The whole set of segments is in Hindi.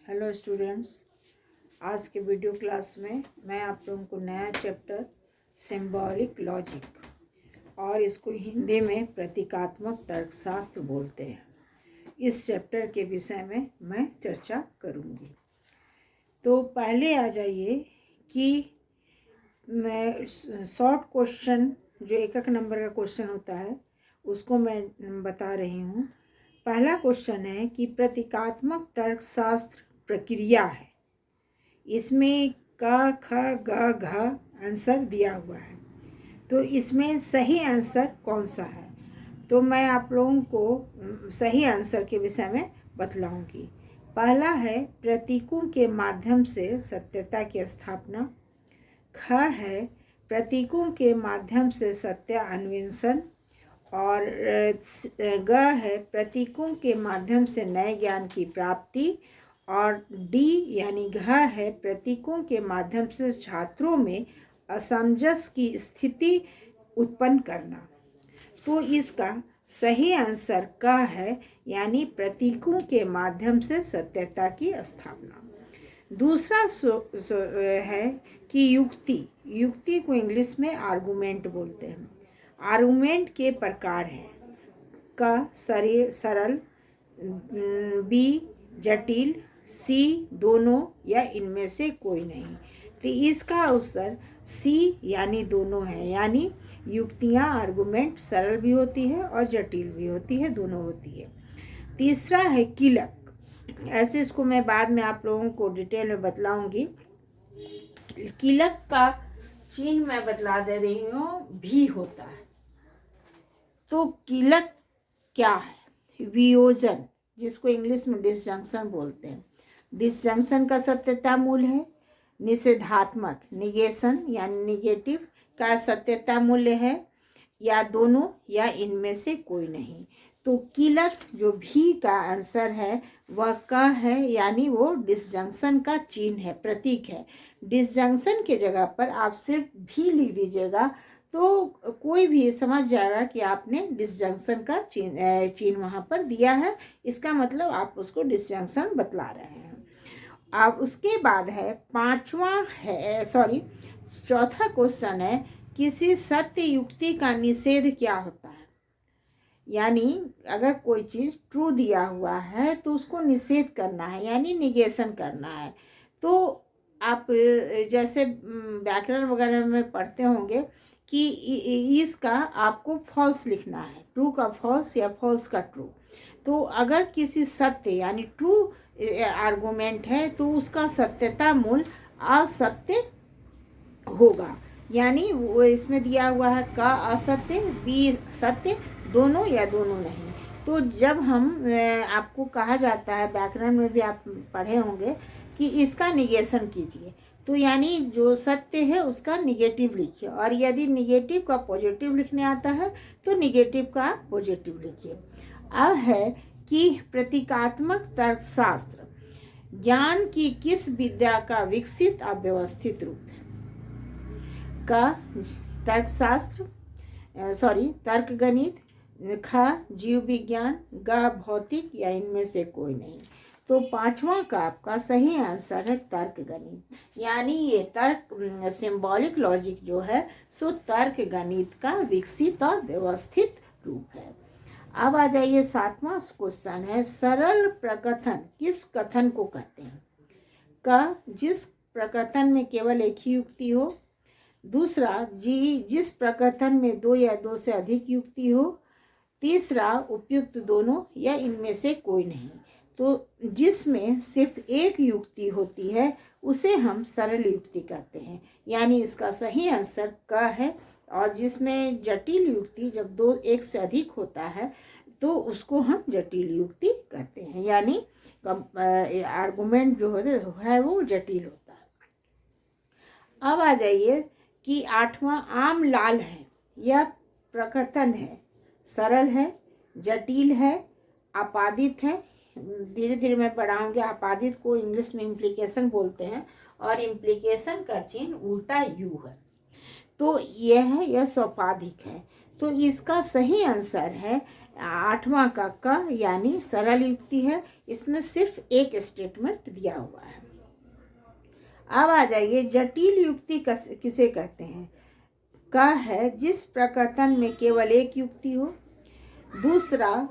हेलो स्टूडेंट्स, आज के वीडियो क्लास में मैं आप लोगों को नया चैप्टर सिंबॉलिक लॉजिक और इसको हिंदी में प्रतीकात्मक तर्कशास्त्र बोलते हैं, इस चैप्टर के विषय में मैं चर्चा करूंगी। तो पहले आ जाइए कि मैं शॉर्ट क्वेश्चन जो एक नंबर का क्वेश्चन होता है उसको मैं बता रही हूँ। पहला क्वेश्चन है कि प्रतीकात्मक तर्कशास्त्र प्रक्रिया है। इसमें क ख ग घ आंसर दिया हुआ है, तो इसमें सही आंसर कौन सा है? तो मैं आप लोगों को सही आंसर के विषय में बतलाऊंगी। पहला है प्रतीकों के माध्यम से सत्यता की स्थापना। ख है प्रतीकों के माध्यम से सत्य अन्वेषण। और ग है प्रतीकों के माध्यम से नए ज्ञान की प्राप्ति। और डी यानी घ है प्रतीकों के माध्यम से छात्रों में असमंजस की स्थिति उत्पन्न करना। तो इसका सही आंसर क है, यानी प्रतीकों के माध्यम से सत्यता की स्थापना। दूसरा है कि युक्ति को इंग्लिश में आर्गुमेंट बोलते हैं। आर्गुमेंट के प्रकार हैं क सरल, बी जटिल, सी दोनों या इनमें से कोई नहीं। तो इसका उत्तर सी यानी दोनों है, यानी युक्तियाँ आर्गुमेंट सरल भी होती है और जटिल भी होती है, दोनों होती है। तीसरा है कीलक। ऐसे इसको मैं बाद में आप लोगों को डिटेल में बतलाऊंगी। कीलक का चिन्ह मैं बतला दे रही हूँ, भी होता है। तो कीलक क्या है? वियोजन, जिसको इंग्लिश में डिसजंक्शन बोलते हैं। डिसजंक्शन का सत्यता मूल है। निषेधात्मक निगेशन यानी निगेटिव का सत्यता मूल्य है, या दोनों या इनमें से कोई नहीं। तो कीलक जो भी का आंसर है वह क है, यानी वो डिसजंक्शन का चिन्ह है, प्रतीक है। डिसजंक्शन के जगह पर आप सिर्फ भी लिख दीजिएगा तो कोई भी समझ जाएगा कि आपने डिसजंक्शन का चिन्ह वहाँ पर दिया है, इसका मतलब आप उसको डिसजंक्शन बतला रहे हैं। अब उसके बाद है चौथा क्वेश्चन है किसी सत्य युक्ति का निषेध क्या होता है? यानी अगर कोई चीज़ ट्रू दिया हुआ है तो उसको निषेध करना है, यानी निगेशन करना है। तो आप जैसे व्याकरण वगैरह में पढ़ते होंगे कि इसका आपको फॉल्स लिखना है, ट्रू का फॉल्स या फॉल्स का ट्रू। तो अगर किसी सत्य यानी ट्रू आर्गुमेंट है तो उसका सत्यता मूल असत्य होगा, यानी वो इसमें दिया हुआ है का असत्य, बी सत्य, दोनों या दोनों नहीं। तो जब हम आपको कहा जाता है, व्याकरण में भी आप पढ़े होंगे कि इसका निगेशन कीजिए, तो यानी जो सत्य है उसका निगेटिव लिखिए, और यदि निगेटिव का पॉजिटिव लिखने आता है तो निगेटिव का पॉजिटिव लिखिए। अब है कि प्रतीकात्मक तर्कशास्त्र ज्ञान की किस विद्या का विकसित और व्यवस्थित रूप है? का तर्कशास्त्र, तर्क गणित, ख जीव विज्ञान, ग भौतिक या इनमें से कोई नहीं। तो पांचवा का आपका सही आंसर है तर्क गणित, यानी ये तर्क सिंबॉलिक लॉजिक जो है सो तर्क गणित का विकसित और व्यवस्थित रूप है। अब आ जाइए, सातवां क्वेश्चन है सरल प्रकथन किस कथन को कहते हैं? क जिस प्रकथन में केवल एक ही युक्ति हो। दूसरा जिस प्रकथन में दो या दो से अधिक युक्ति हो। तीसरा उपयुक्त दोनों या इनमें से कोई नहीं। तो जिसमें सिर्फ एक युक्ति होती है उसे हम सरल युक्ति कहते हैं, यानी इसका सही आंसर क है। और जिसमें जटिल युक्ति जब दो एक से अधिक होता है तो उसको हम जटिल युक्ति कहते हैं, यानी आर्गुमेंट जो है वो जटिल होता है। अब आ जाइए कि आठवां आम लाल है। यह प्रकथन है, सरल है, जटिल है, आपादित है। धीरे धीरे मैं पढ़ाऊंगी। आपादित को इंग्लिश में इम्प्लीकेशन बोलते हैं, और इम्प्लीकेशन का चिन्ह उल्टा यू है। तो यह सोपाधिक है। तो इसका सही आंसर है 8वां का क यानी सरल युक्ति है, इसमें सिर्फ एक स्टेटमेंट दिया हुआ है। अब आ जाइए जटिल युक्ति किसे कहते हैं। क है जिस प्रकथन में केवल एक युक्ति हो। दूसरा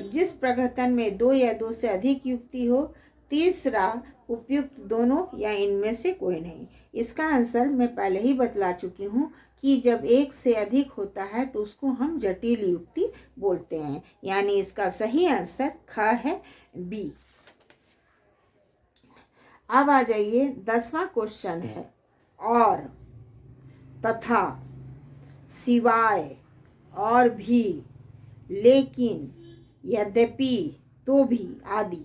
जिस प्रकथन में दो या दो से अधिक युक्ति हो। तीसरा उपयुक्त दोनों या इनमें से कोई नहीं। इसका आंसर मैं पहले ही बतला चुकी हूँ कि जब एक से अधिक होता है तो उसको हम जटिल युक्ति बोलते हैं, यानी इसका सही आंसर ख है, बी। अब आ जाइए 10वां क्वेश्चन है। और, तथा, सिवाय, और भी, लेकिन, यद्यपि, तो भी आदि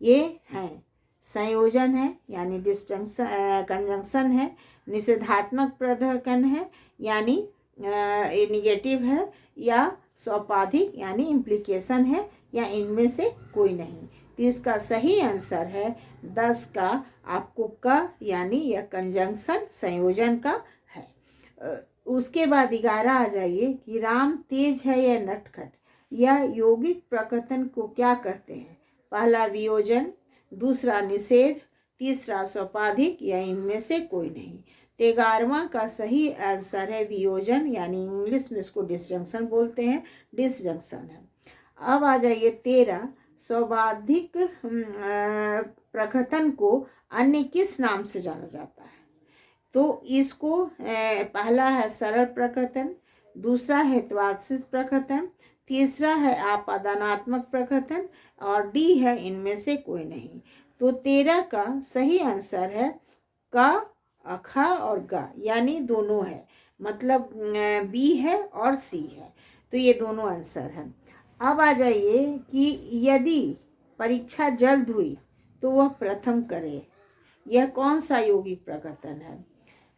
ये हैं। संयोजन है यानी कंजंक्शन है। निषेधात्मक प्रदर्शन है यानी निगेटिव है, या सोपाधिक यानी इम्प्लीकेशन है, या इनमें से कोई नहीं। तो इसका सही आंसर है 10 का आपको का यानी यह कंजंक्शन संयोजन का है। उसके बाद 11 आ जाइए कि राम तेज है या नटखट। यह यौगिक प्रकथन को क्या कहते हैं। पहला वियोजन, दूसरा निषेध, तीसरा सोपाधिक, या इनमें से कोई नहीं। 11वां का सही आंसर है वियोजन, यानी इंग्लिश में इसको डिसजंक्शन बोलते हैं, डिसजंक्शन है। अब आ जाइए 13, सोपाधिक प्रकथन को अन्य किस नाम से जाना जाता है। तो इसको पहला है सरल प्रकथन, दूसरा है हेतुवाचक प्रकथन, तीसरा है आपादनात्मक प्रकथन, और डी है इनमें से कोई नहीं। तो 13 का सही आंसर है का, ख और ग, यानी दोनों है, मतलब बी है और सी है, तो ये दोनों आंसर है। अब आ जाइए कि यदि परीक्षा जल्द हुई तो वह प्रथम करे। यह कौन सा यौगिक प्रकथन है।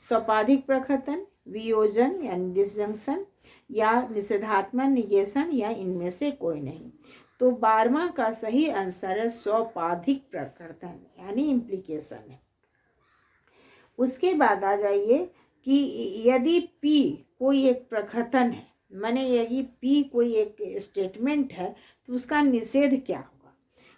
सोपाधिक प्रकथन, वियोजन यानी डिसजंक्शन, या निषेधात्मक निगेशन, या इनमें से कोई नहीं। तो 12वां का सही आंसर है सोपाधिक प्रकथन यानी इम्प्लीकेशन है। उसके बाद आ जाइए कि यदि पी कोई एक प्रकथन है, माने यदि पी कोई एक स्टेटमेंट है, तो उसका निषेध क्या होगा।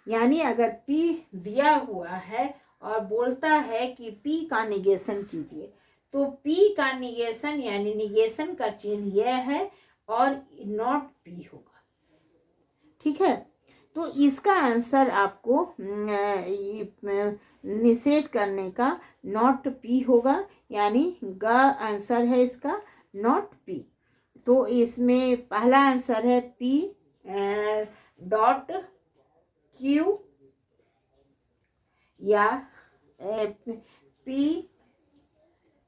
यानी अगर पी दिया हुआ है और बोलता है कि पी का निगेशन कीजिए, तो पी का निगेशन यानी निगेशन का चिन्ह यह है और नॉट पी होगा। ठीक है, तो इसका आंसर आपको निषेध करने का नॉट पी होगा, यानी ग आंसर है इसका, नॉट पी। तो इसमें पहला आंसर है पी डॉट क्यू, या पी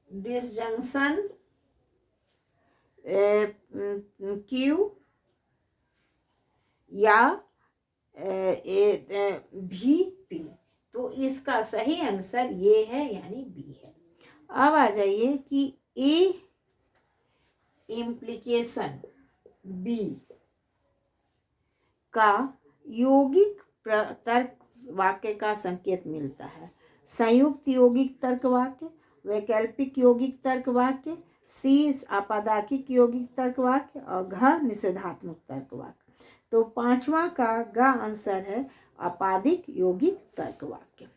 डिसजंक्शन क्यू, या भी पी। तो इसका सही आंसर ये है, यानी बी है। अब आ जाइए कि ए इम्प्लीकेशन बी का यौगिक तर्क वाक्य का संकेत मिलता है। संयुक्त यौगिक तर्क वाक्य, वैकल्पिक यौगिक तर्क वाक्य, सी आपादाकिक यौगिक तर्क वाक्य, और घ निषेधात्मक तर्क वाक्य। तो 5वां का ग आंसर है आपादिक यौगिक तर्क वाक्य।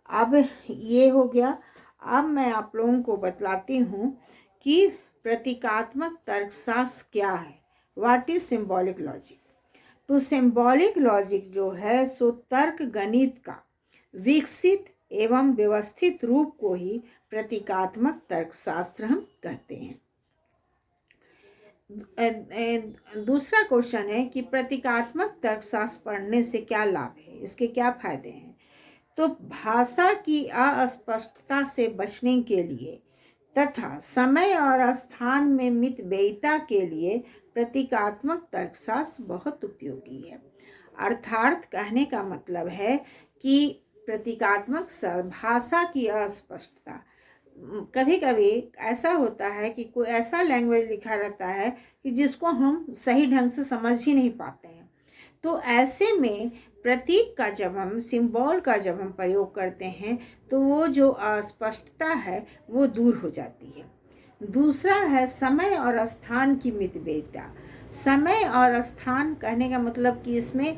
अब ये हो गया। अब मैं आप लोगों को बतलाती हूँ कि प्रतीकात्मक तर्कशास्त्र क्या है। What is symbolic logic. तो सिंबॉलिक लॉजिक जो है सो तर्क गणित का विकसित एवं व्यवस्थित रूप को ही प्रतीकात्मक तर्कशास्त्र हम कहते हैं। दूसरा क्वेश्चन है कि प्रतीकात्मक तर्कशास्त्र पढ़ने से क्या लाभ है, इसके क्या फायदे हैं। तो भाषा की अस्पष्टता से बचने के लिए तथा समय और स्थान में मितव्ययिता के लिए प्रतीकात्मक तर्कशास्त्र बहुत उपयोगी है। अर्थात कहने का मतलब है कि प्रतीकात्मक भाषा की अस्पष्टता, कभी कभी ऐसा होता है कि कोई ऐसा लैंग्वेज लिखा रहता है कि जिसको हम सही ढंग से समझ ही नहीं पाते हैं। तो ऐसे में प्रतीक का जब हम सिंबल का जब हम प्रयोग करते हैं तो वो जो अस्पष्टता है वो दूर हो जाती है। दूसरा है समय और स्थान की मितव्ययिता। समय और स्थान कहने का मतलब कि इसमें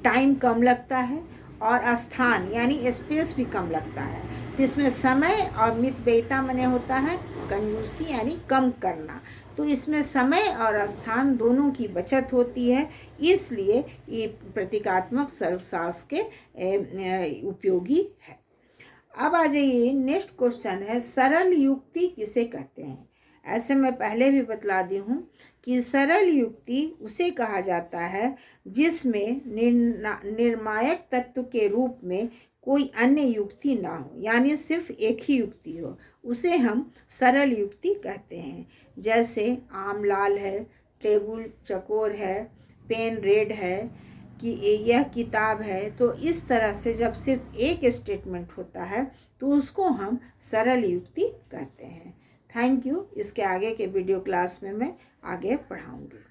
टाइम कम लगता है और स्थान यानी स्पेस भी कम लगता है। तो इसमें समय और मितव्ययिता माने होता है कंजूसी यानी कम करना। तो इसमें समय और स्थान दोनों की बचत होती है, इसलिए ये प्रतीकात्मक अर्थशास्त्र के उपयोगी है। अब आ जाइए, नेक्स्ट क्वेश्चन है सरल युक्ति किसे कहते हैं। ऐसे मैं पहले भी बतला दी हूँ कि सरल युक्ति उसे कहा जाता है जिसमें निर्णायक तत्व के रूप में कोई अन्य युक्ति ना हो, यानी सिर्फ एक ही युक्ति हो, उसे हम सरल युक्ति कहते हैं। जैसे आम लाल है, टेबल चकोर है, पेन रेड है, कि यह किताब है। तो इस तरह से जब सिर्फ एक स्टेटमेंट होता है तो उसको हम सरल युक्ति कहते हैं। Thank you. इसके आगे के वीडियो क्लास में मैं आगे पढ़ाऊंगी।